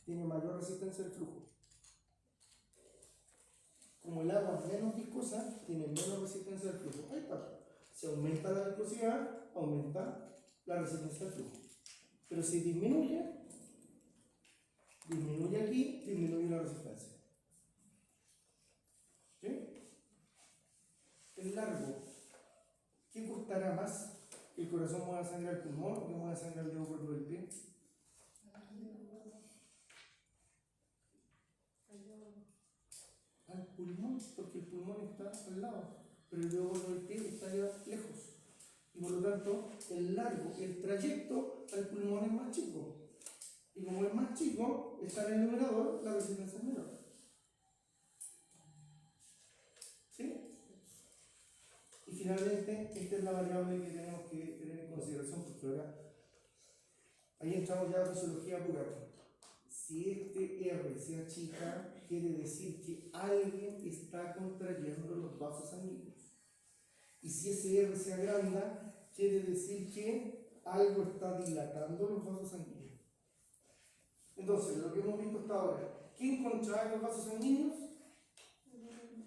tiene mayor resistencia al flujo. Como el agua es menos viscosa, tiene menos resistencia al flujo. Ahí está. Si aumenta la viscosidad, aumenta la resistencia al flujo. Pero si disminuye aquí, disminuye la resistencia. ¿Sí? El largo. ¿Qué costará más? ¿Que el corazón mueva sangre al pulmón o que mueva sangre al dedo gordo del pie? Al pulmón, porque el pulmón está al lado, pero el dedo gordo del pie está allá lejos. Y por lo tanto, el largo, el trayecto al pulmón es más chico. Y como es más chico, está en el numerador, la resistencia es menor. ¿Sí? Y finalmente, esta es la variable que tenemos que tener en consideración, porque ahora, ahí entramos ya a fisiología pura. Si este R se achica, quiere decir que alguien está contrayendo los vasos sanguíneos. Y si ese R se agranda, quiere decir que algo está dilatando los vasos sanguíneos. Entonces, lo que hemos visto hasta ahora, ¿quién contrae los vasos sanguíneos?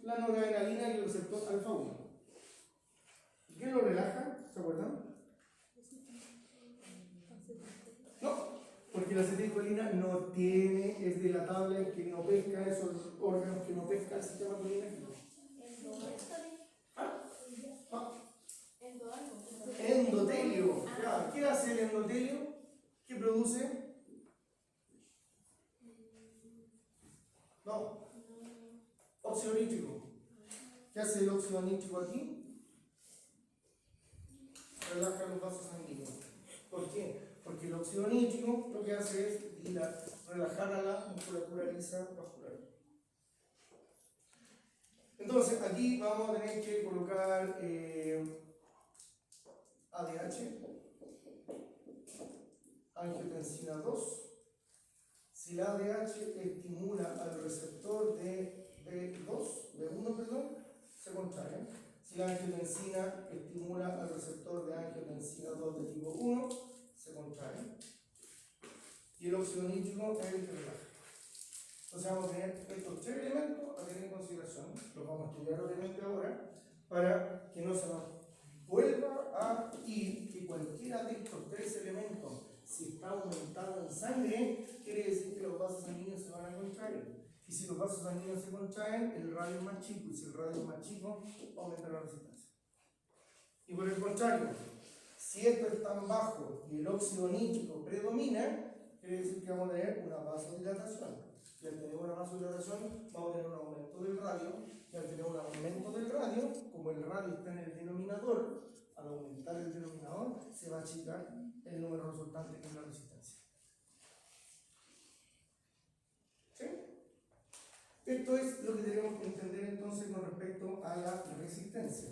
La noradrenalina y el receptor alfa 1. ¿Qué lo relaja? ¿Se acuerdan? No, porque la acetilcolina no tiene, es dilatable, que no pesca esos órganos que no pesca el sistema colinérgico. Endotelio. Ya, ¿qué hace el endotelio? ¿Qué produce? No. Óxido nítrico. ¿Qué hace el óxido nítrico aquí? Relaja los vasos sanguíneos. ¿Por qué? Porque el óxido nítrico lo que hace es relajar a la musculatura lisa vascular. Entonces, aquí vamos a tener que colocar ADH, angiotensina 2. Si la ADH estimula al receptor de B1, perdón, se contrae. Si la angiotensina estimula al receptor de angiotensina 2 de tipo 1, se contrae. Y el óxido nítrico es el que relaja. Entonces vamos a tener estos tres elementos a tener en consideración. Los vamos a estudiar obviamente ahora para que no se nos vuelva a ir que cualquiera de estos tres elementos, si está aumentado en sangre, quiere decir que los vasos sanguíneos se van a contraer. Y si los vasos sanguíneos se contraen, el radio es más chico, y si el radio es más chico, aumenta la resistencia. Y por el contrario, si esto es tan bajo y el óxido nítrico predomina, quiere decir que vamos a tener una vasodilatación. Y al tener una vasodilatación, vamos a tener un aumento del radio. Y al tener un aumento del radio, como el radio está en el denominador, al aumentar el denominador, se va a achicar el número resultante, que es la resistencia. ¿Sí? Esto es lo que tenemos que entender entonces con respecto a la resistencia.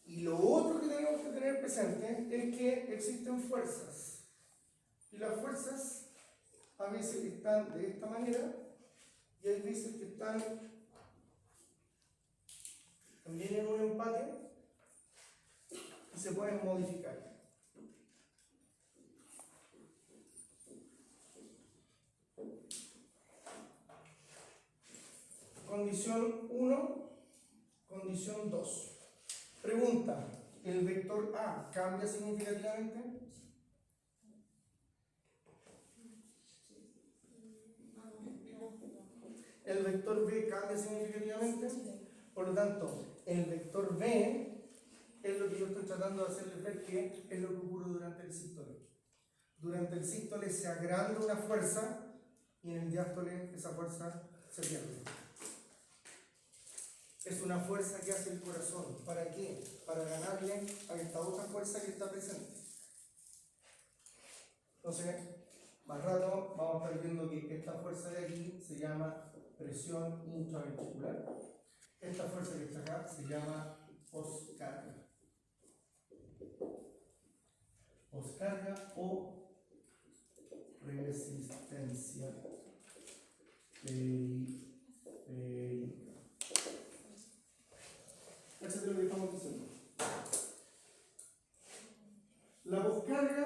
Y lo otro que tenemos que tener presente es que existen fuerzas. Y las fuerzas a veces están de esta manera y hay veces que están también en un empate y se pueden modificar. Condición 1, condición 2. Pregunta, ¿el vector A cambia significativamente? ¿El vector B cambia significativamente? Por lo tanto, el vector B es lo que yo estoy tratando de hacerles ver que es lo que ocurre durante el sístole. Durante el sístole se agranda una fuerza y en el diástole esa fuerza se pierde. Es una fuerza que hace el corazón. ¿Para qué? Para ganarle a esta otra fuerza que está presente. Entonces, más rato vamos a estar viendo que esta fuerza de aquí se llama presión intraventricular. Esta fuerza que está acá se llama poscarga. Poscarga o resistencia periférica. Eso es lo que estamos diciendo. La poscarga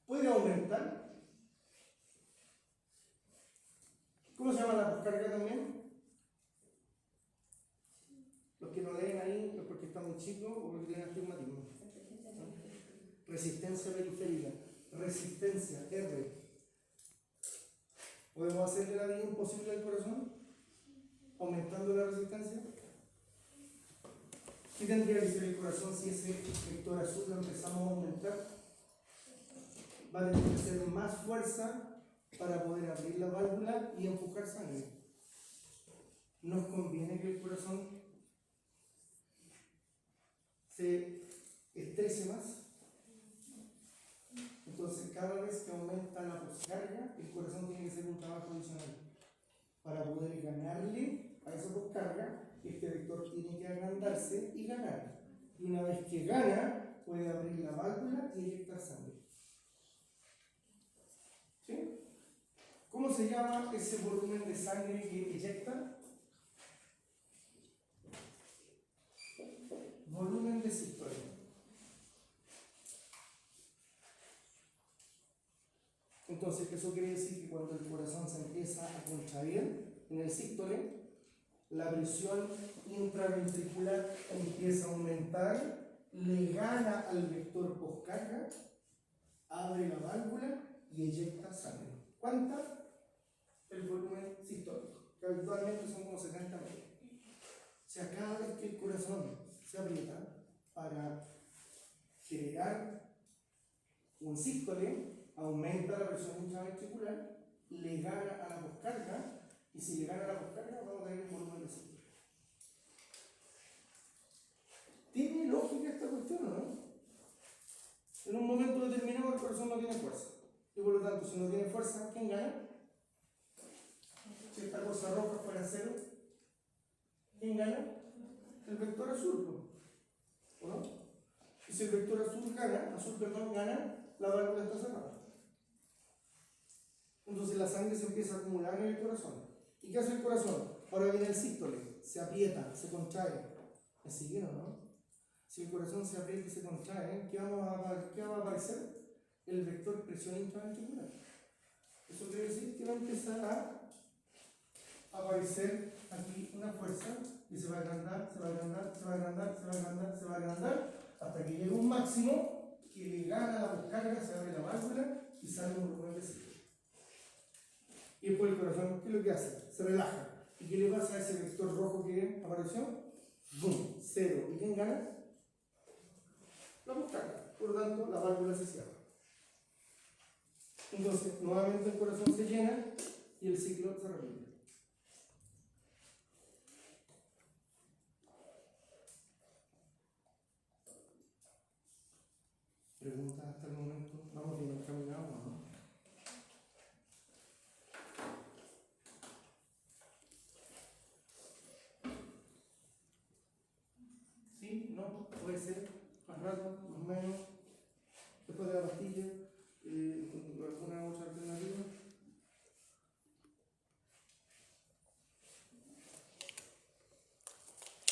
puede aumentar ¿Cómo se llama la poscarga también? Los que no leen ahí es porque están muy chicos o porque tienen astigmatismo. Resistencia periférica. Resistencia, R. ¿Podemos hacerle la vida imposible al corazón? Aumentando la resistencia. ¿Qué tendría que ser el corazón si ese vector azul lo empezamos a aumentar? Va a tener que hacer más fuerza para poder abrir la válvula y empujar sangre. ¿Nos conviene que el corazón se estrese más? Entonces, cada vez que aumenta la poscarga, el corazón tiene que hacer un trabajo adicional. Para poder ganarle a esa poscarga, este vector tiene que agrandarse y ganar. Y una vez que gana, puede abrir la válvula y eyectar sangre. ¿Sí? ¿Cómo se llama ese volumen de sangre que eyecta? Volumen de sístole. Entonces, eso quiere decir que cuando el corazón se empieza a contraer en el sístole, la presión intraventricular empieza a aumentar, le gana al vector poscarga, abre la válvula y eyecta sangre. ¿Cuánta? El volumen sistólico, que habitualmente son como 70 metros. O sea, cada vez que el corazón se aprieta para generar un sístole, aumenta la presión intraventricular, le gana a la poscarga, y si le gana a la poscarga, vamos a tener un volumen de sístole. ¿Tiene lógica esta cuestión o no? En un momento determinado el corazón no tiene fuerza. Y por lo tanto, si no tiene fuerza, ¿quién gana? Si esta cosa roja fuera cero, ¿quién gana? El vector azul, ¿o no? Y si el vector azul gana, la válvula está cerrada. Entonces la sangre se empieza a acumular en el corazón. ¿Y qué hace el corazón? Ahora viene el sístole, se aprieta, se contrae. ¿Me siguen o no? Si el corazón se aprieta y se contrae, ¿qué va a aparecer? El vector presión intraventricular. Eso quiere decir que va a empezar a aparecer aquí una fuerza y se va a agrandar, se va a agrandar, se va a agrandar, se va a agrandar, se va a agrandar, hasta que llega un máximo que le gana la poscarga, se abre la válvula y sale un volumen de sístole. Y después el corazón, ¿qué es lo que hace? Se relaja. ¿Y qué le pasa a ese vector rojo que apareció? ¡Bum! Cero. ¿Y quién gana? La poscarga. Por lo tanto, la válvula se cierra. Entonces, nuevamente el corazón se llena y el ciclo se repite. ¿Preguntas hasta el momento? ¿Vamos bien encaminados o no? ¿Sí? ¿No? Puede ser más rato, más menos. Después de la pastilla, ¿alguna otra alternativa?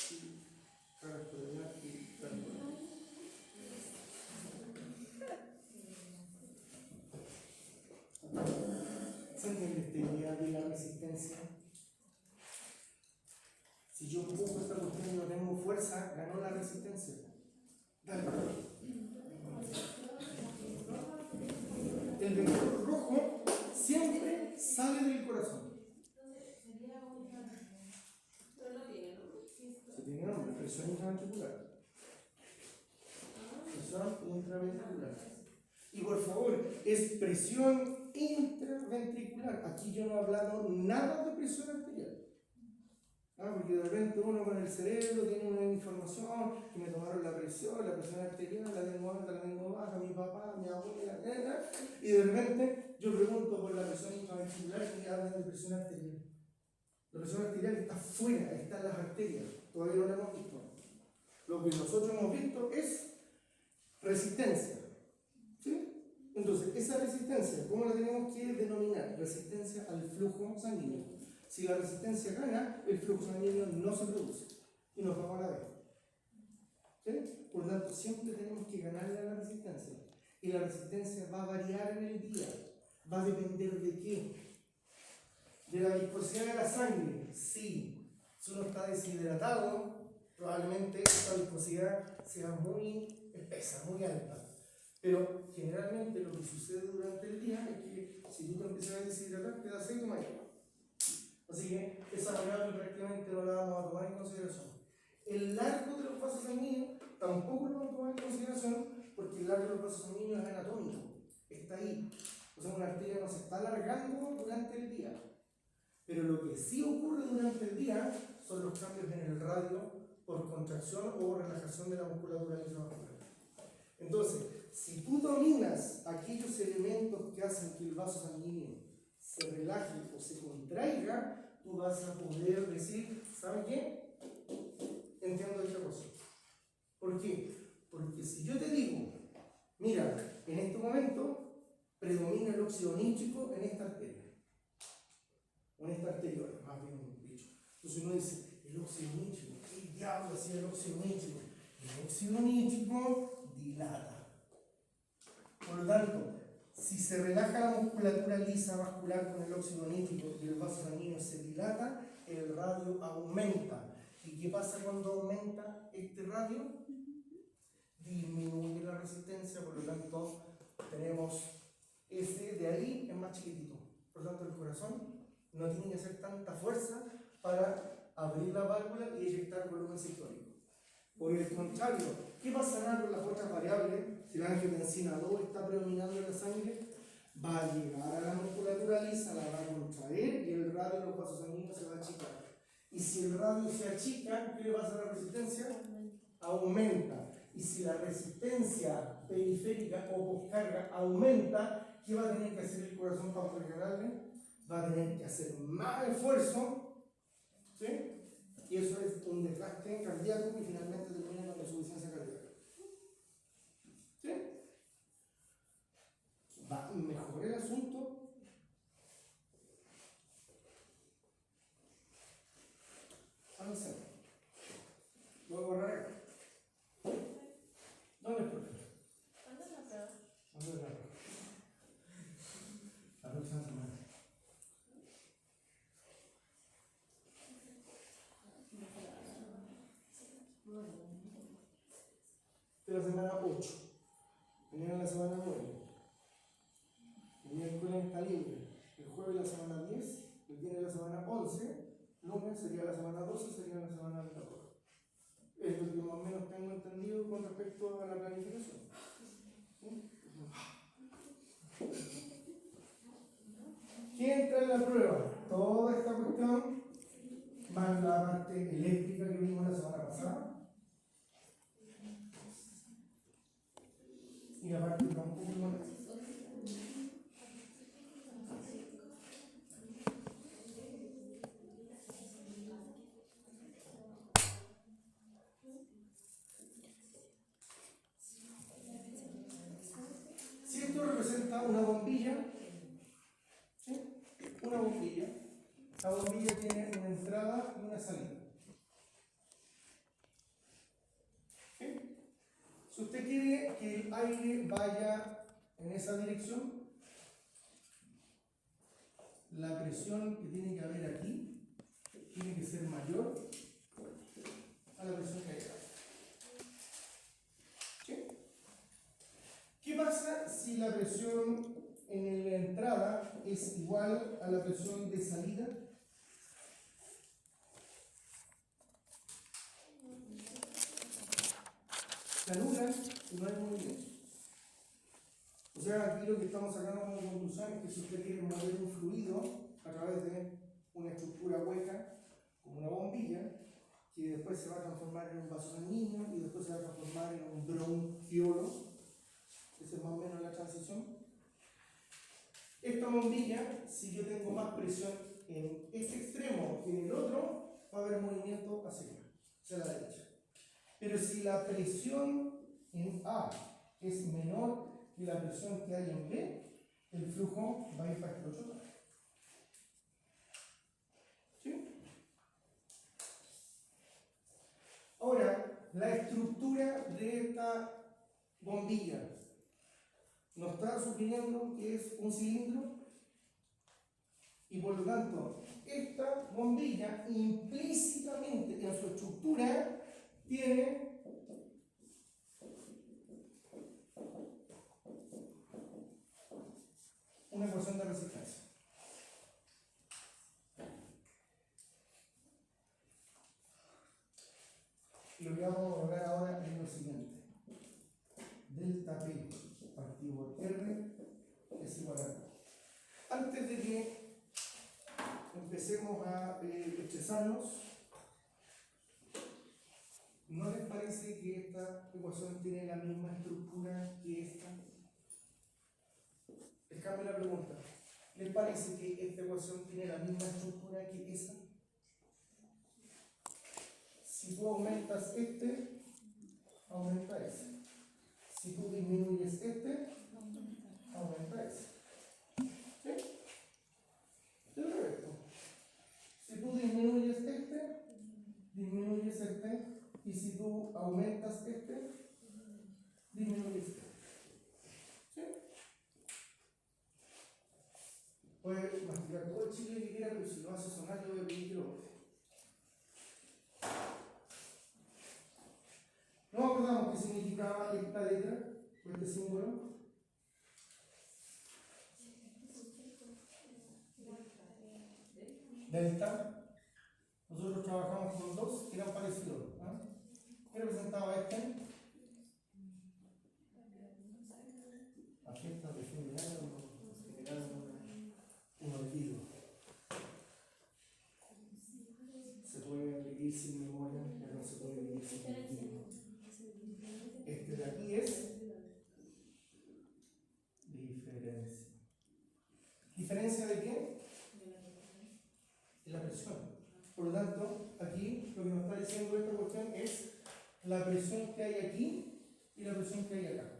Sí, caras por allá y caras por allá. ¿Se entiende esta idea de la resistencia? Si yo empujo esta cuestión y no tengo fuerza, ganó la resistencia. Dale. El vector rojo siempre sale del corazón. Se tiene nombre, presión intraventricular. Presión intraventricular. Y por favor, es presión intraventricular. Aquí yo no he hablado nada de presión arterial. Porque de repente uno con el cerebro tiene una información que me tomaron la presión arterial, la tengo alta, la tengo baja, mi papá, mi abuela, y de repente yo pregunto por la presión intraventricular y hablan de presión arterial. La presión arterial está fuera, está en las arterias, todavía no la hemos visto. Lo que nosotros hemos visto es resistencia. ¿Sí? Entonces, esa resistencia, ¿cómo la tenemos que denominar? Resistencia al flujo sanguíneo. Si la resistencia gana, el flujo sanguíneo no se produce y nos vamos a la vez. ¿Sí? Por lo tanto, siempre tenemos que ganarle a la resistencia. Y la resistencia va a variar en el día. Va a depender de qué. De la viscosidad de la sangre, sí. Si uno está deshidratado, probablemente esta viscosidad sea muy espesa, muy alta. Pero generalmente lo que sucede durante el día es que si tú te empiezas a deshidratar, te da sed y tomas agua. Así que esa variable prácticamente no la vamos a tomar en consideración. El largo de los vasos sanguíneos tampoco lo vamos a tomar en consideración porque el largo de los vasos sanguíneos es anatómico, está ahí. O sea, una arteria no se está alargando durante el día. Pero lo que sí ocurre durante el día son los cambios en el radio por contracción o relajación de la musculatura lisovascular. Entonces, si tú dominas aquellos elementos que hacen que el vaso sanguíneo se relaje o se contraiga, tú vas a poder decir, ¿saben qué? Entiendo esta cosa. ¿Por qué? Porque si yo te digo, mira, en este momento predomina el óxido nítrico en esta arteria, o en esta arteriola, más bien dicho. Entonces uno dice, el óxido nítrico, ¿qué diablo hacía el óxido nítrico? El óxido nítrico dilata. Por lo tanto, si se relaja la musculatura lisa vascular con el óxido nítrico y el vaso sanguíneo se dilata, el radio aumenta. ¿Y qué pasa cuando aumenta este radio? Disminuye la resistencia, por lo tanto, tenemos ese de ahí es más chiquitito. Por lo tanto, el corazón no tiene que hacer tanta fuerza para abrir la válvula y eyectar volumen sistólico. Por el contrario, ¿qué pasará con las otras variables? Si la angiotensina 2 está predominando en la sangre, va a llegar a la musculatura lisa, la va a contraer y el radio de los vasos sanguíneos se va a achicar. Y si el radio se achica, ¿qué le pasa a la resistencia? Aumenta. Y si la resistencia periférica o poscarga aumenta, ¿qué va a tener que hacer el corazón para fregarle? Va a tener que hacer más esfuerzo, ¿sí? Y eso es un desgaste cardíaco y finalmente termina con la insuficiencia cardíaca. ¿Sí? ¿Va mejor el asunto? Avancemos. Voy a borrar acá. ¿Dónde es, profe? ¿Cuándo es la prueba? ¿Dónde es la prueba? La próxima semana. De la semana 8. Mañana la semana 9. El miércoles está libre. El jueves la semana 10. El viernes la semana 11. Lunes sería la semana 12. Sería la semana 14. Es lo que más o menos tengo entendido con respecto a la planificación. ¿Qué entra en la prueba? Toda esta cuestión, más la parte eléctrica que vimos la semana pasada. Y la parte troncoculares. Si esto representa una bombilla, ¿sí? Una bombilla. La bombilla tiene una entrada y una salida. ¿Sí? Si usted quiere que el aire vaya en esa dirección, la presión que tiene que haber aquí tiene que ser mayor a la presión que hay acá. ¿Sí? ¿Qué pasa si la presión en la entrada es igual a la presión de salida? Se anulan y no hay movimiento. O sea, aquí lo que estamos sacando como conclusión es que si usted quiere mover un fluido a través de una estructura hueca, como una bombilla, que después se va a transformar en un vaso sanguíneo y después se va a transformar en un bronquiolo, esa es más o menos la transición. Esta bombilla, si yo tengo más presión en este extremo que en el otro, va a haber movimiento hacia la derecha. Pero si la presión en A es menor que la presión que hay en B, el flujo va a ir para este otro lado. ¿Sí? Ahora, la estructura de esta bombilla nos está sugiriendo que es un cilindro. Y por lo tanto, esta bombilla implícitamente en su estructura tiene una ecuación de resistencia. Y lo que vamos a lograr ahora es lo siguiente. Delta P partido por R es igual a R. Antes de que empecemos a estresarnos, ¿no les parece que esta ecuación tiene la misma estructura que esta? Les cambio la pregunta. ¿Les parece que esta ecuación tiene la misma estructura que esa? Si tú aumentas este, aumenta ese. Si tú disminuyes este, aumenta ese. ¿Sí? El resto. Si tú disminuyes este, disminuyes este. Y si tú aumentas este, disminuyes este. ¿Sí? Puede masticar todo el chile que quiera, pero si lo hace sonar, yo voy a pedir que lo bote. ¿No acordamos qué significaba esta letra o este símbolo? Delta. Nosotros trabajamos con dos que eran parecidos. ¿Ah? ¿Qué representaba este? A fiestas de fin de año, un olvido. Se puede vivir sin memoria, pero no se puede vivir sin olvido. Este de aquí es diferencia. ¿Diferencia de qué? De la presión. Por lo tanto, aquí lo que nos está diciendo esta cuestión es la presión que hay aquí y la presión que hay acá.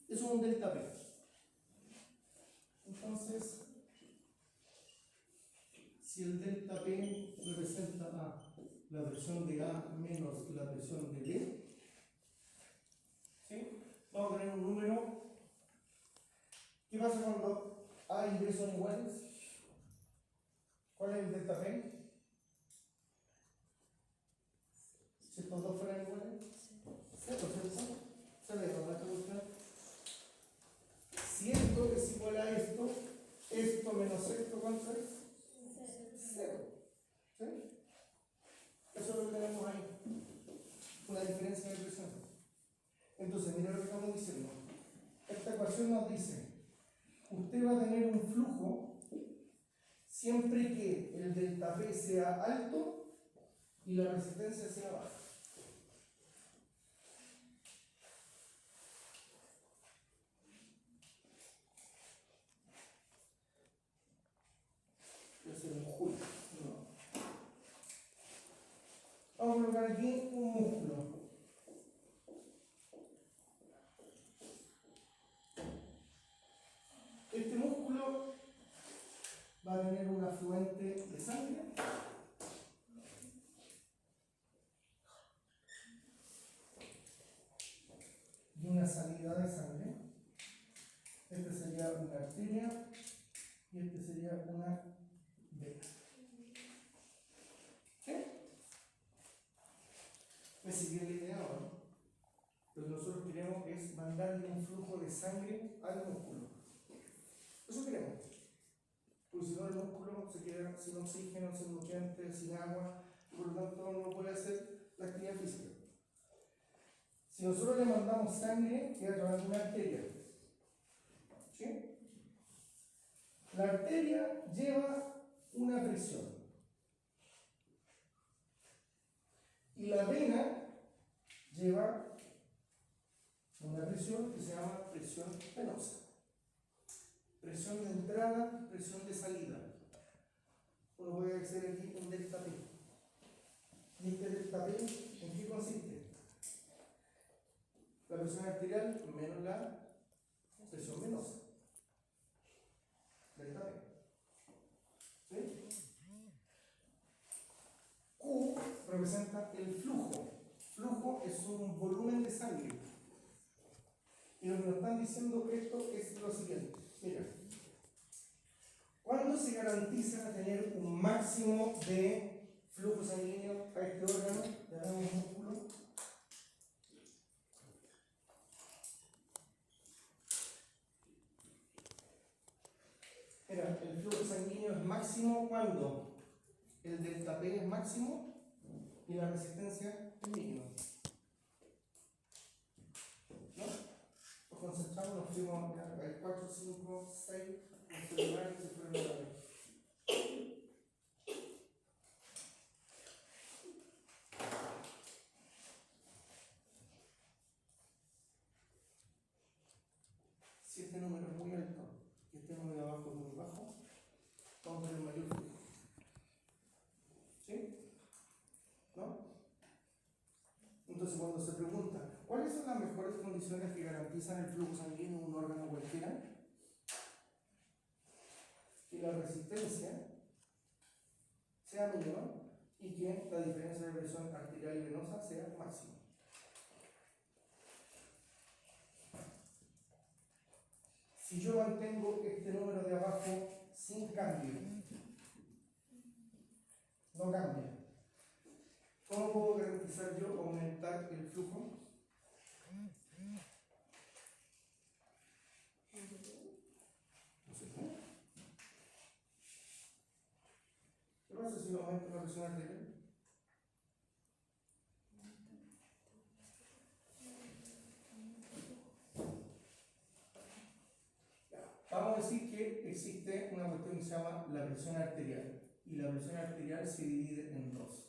Eso es un delta P. Entonces, si el delta P representa a la presión de A menos la presión de B, ¿sí? Vamos a tener un número. ¿Qué pasa cuando A y B son iguales? ¿Cuál es el delta P? Si estos dos fueran iguales, ¿cierto? ¿Se ve con esta cuestión? Si esto es igual a esto menos esto, ¿cuánto es? Cero. ¿Sí? Eso es lo que tenemos ahí. Una diferencia de presión. Entonces, mira lo que estamos diciendo. Esta ecuación nos dice, usted va a tener un flujo siempre que el delta P sea alto y la resistencia sea baja. Voy a hacer un juego. No. Vamos a colocar aquí un músculo. Este músculo va a tener un afluente de sangre y una salida de sangre. Este sería una arteria y este sería una vena. ¿Sí? Me sigue la idea, ¿no? Lo que nosotros queremos es mandarle un flujo de sangre al músculo. Eso queremos. Porque si no, el músculo se queda sin oxígeno, sin nutrientes, sin agua, y por lo tanto no puede hacer la actividad física. Si nosotros le mandamos sangre, queda a través de una arteria. ¿Sí? La arteria lleva una presión. Y la vena lleva una presión que se llama presión venosa. Presión de entrada, presión de salida. Uno puede hacer aquí un delta P. ¿Y este delta P en qué consiste? La presión arterial menos la presión venosa. Delta P. ¿Sí? Q representa el flujo. Flujo es un volumen de sangre. Y lo que nos están diciendo esto es lo siguiente. Mira, garantiza tener un máximo de flujo sanguíneo a este órgano, le damos músculo. Mira, el flujo sanguíneo es máximo cuando el delta P es máximo y la resistencia es mínima. ¿No? Nos concentramos, nos fuimos al 4, 5, 6, los celulares se fueron a la vez. Si este número es muy alto y este número de abajo es muy bajo, vamos a tener mayor flujo. ¿Sí? ¿No? Entonces, cuando se pregunta, ¿cuáles son las mejores condiciones que garantizan el flujo sanguíneo en un órgano cualquiera? Que la resistencia sea mínima y que la diferencia de presión arterial y venosa sea máxima. Si yo mantengo este número de abajo sin cambio, no cambia, ¿cómo puedo garantizar yo aumentar el flujo? No sé cómo. ¿Qué pasa si yo aumento la presión arterial? Vamos a decir que existe una cuestión que se llama la presión arterial. Y la presión arterial se divide en dos: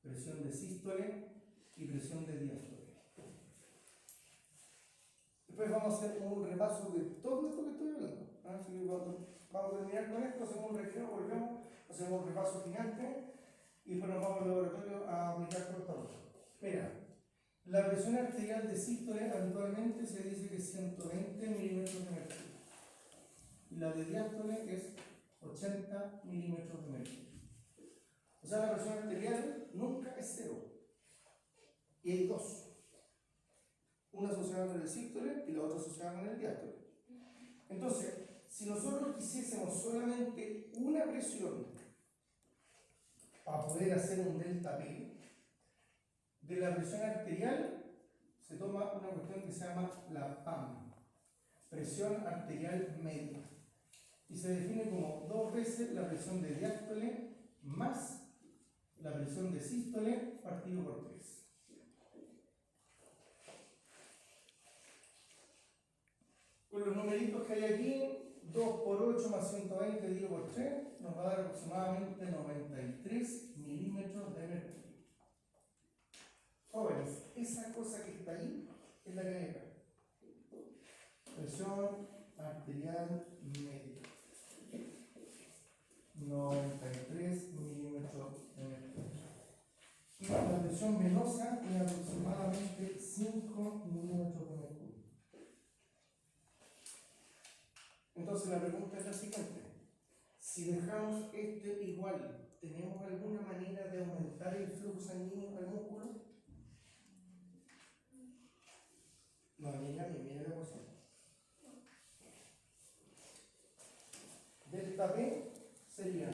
presión de sístole y presión de diástole. Después vamos a hacer un repaso de todo esto que estoy hablando. Así que vamos a terminar con esto, hacemos un recreo, volvemos, hacemos un repaso gigante y después nos vamos al laboratorio a aplicar todo esto. Mira, la presión arterial de sístole habitualmente se dice que es 120 milímetros de mercurio. Y la de diástole es 80 milímetros de mercurio. O sea, la presión arterial nunca es cero. Y hay dos. Una asociada con el sístole y la otra asociada con el diástole. Entonces, si nosotros quisiésemos solamente una presión para poder hacer un delta P, de la presión arterial se toma una cuestión que se llama la PAM, presión arterial media. Y se define como 2 veces la presión de diástole más la presión de sístole partido por 3. Con los numeritos que hay aquí, 2 por 8 más 120 dividido por 3, nos va a dar aproximadamente 93 milímetros de mercurio. Jóvenes, esa cosa que está ahí es la que hay acá. Presión arterial media. 93 milímetros de mercurio. Y la presión venosa es aproximadamente 5 milímetros de mercurio. Entonces la pregunta es la siguiente: si dejamos este igual, ¿tenemos alguna manera de aumentar el flujo sanguíneo al músculo? No, mira la ecuación. Delta P sería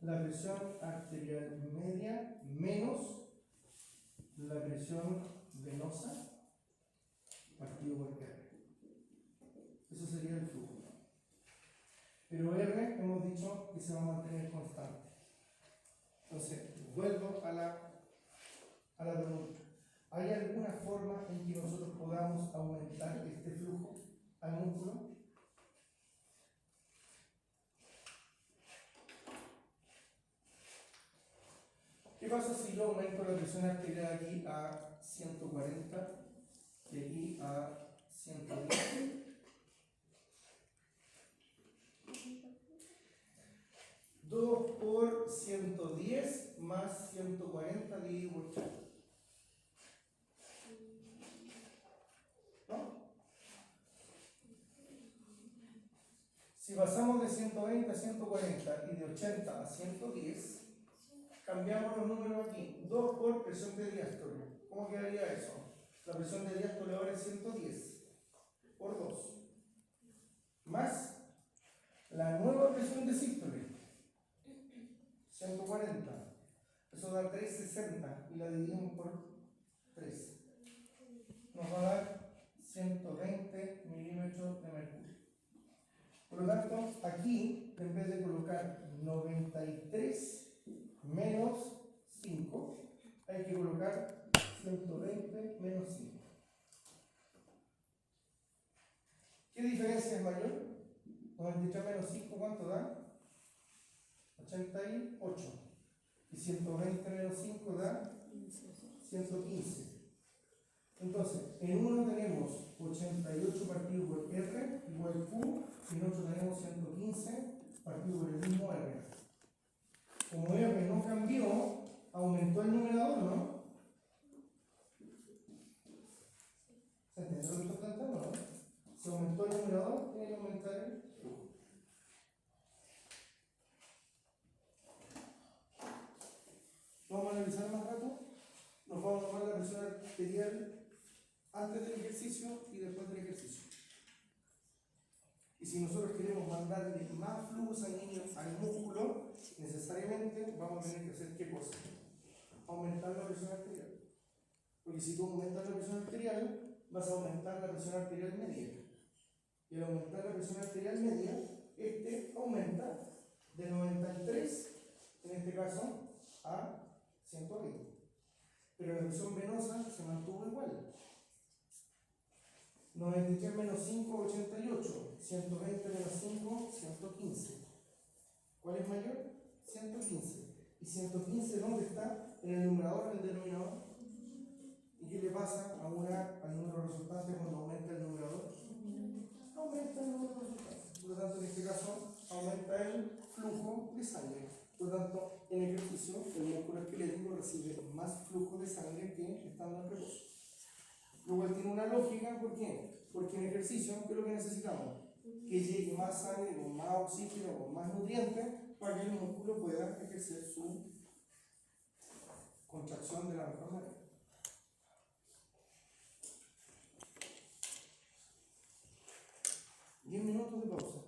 la presión arterial media menos la presión venosa partido por R. Eso sería el flujo. Pero R hemos dicho que se va a mantener constante. Entonces, vuelvo a la pregunta. ¿Hay alguna forma en que nosotros podamos aumentar este flujo al músculo? ¿Qué pasa si yo aumento la presión arterial aquí a 140 y aquí a 110? 2 por 110 más 140 dividido por 3. ¿No? Si pasamos de 120 a 140 y de 80 a 110, cambiamos los números aquí. 2 por presión de diástole. ¿Cómo quedaría eso? La presión de diástole ahora es 110 por 2. Más la nueva presión de sístole. 140. Eso da 360 y la dividimos por 3. Nos va a dar 120 milímetros de mercurio. Por lo tanto, aquí, en vez de colocar 93 menos 5, hay que colocar 120 menos 5. ¿Qué diferencia es mayor? 93 menos 5, ¿cuánto da? 88. Y 120 menos 5 da 115. Entonces, en uno tenemos 88 partido por R igual Q, y en otro tenemos 115 partido por el mismo R. Como R no cambió, aumentó el numerador, ¿no? ¿Se entiende lo que estoy planteando, no? Si aumentó el numerador, tiene que aumentar el flujo. ¿Lo vamos a analizar más rato? Nos vamos a tomar la presión arterial antes del ejercicio y después del ejercicio. Y si nosotros queremos mandarle más flujo sanguíneo al músculo, necesariamente vamos a tener que hacer ¿qué cosa? Aumentar la presión arterial. Porque si tú aumentas la presión arterial, vas a aumentar la presión arterial media. Y al aumentar la presión arterial media, aumenta de 93, en este caso, a 120. Pero la presión venosa se mantuvo igual. 93 menos 5, 88. 120 menos 5, 115. ¿Cuál es mayor? 115. ¿Y 115 dónde está? ¿En el numerador o en el denominador? ¿Y qué le pasa al número resultante cuando aumenta el numerador? Aumenta el número resultante. Por lo tanto, en este caso, aumenta el flujo de sangre. Por lo tanto, en ejercicio, el músculo esquelético recibe más flujo de sangre que estando en reposo. Lo cual tiene una lógica, ¿por qué? Porque en ejercicio, ¿qué es lo que necesitamos? Que llegue más sangre, con más oxígeno, con más nutrientes, para que el músculo pueda ejercer su contracción de la mejor manera. 10 minutos de pausa.